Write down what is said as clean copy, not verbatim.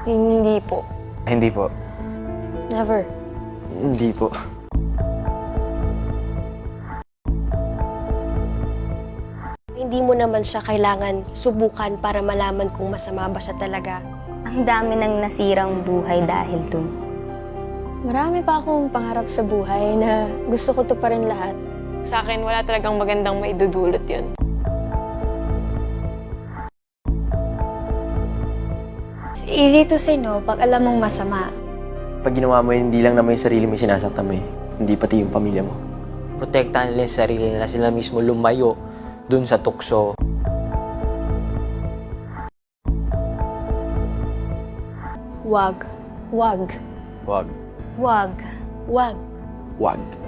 Hindi po. Hindi po. Never. Hindi po. Hindi mo naman siya kailangan subukan para malaman kung masama ba siya talaga. Ang dami ng nasirang buhay dahil dun. Marami pa akong pangarap sa buhay na gusto ko to pa rin lahat. Sa akin, wala talagang magandang maidudulot yun. It's easy to say no pag alam mong masama. Pag ginawa mo yun, hindi lang naman yung sarili mo yung sinasaktan mo eh. Hindi pati yung pamilya mo. Protektahan nila yung sarili nila, sila mismo lumayo dun sa tukso. Wag. Wag. Wag. Wag. Wag. Wag.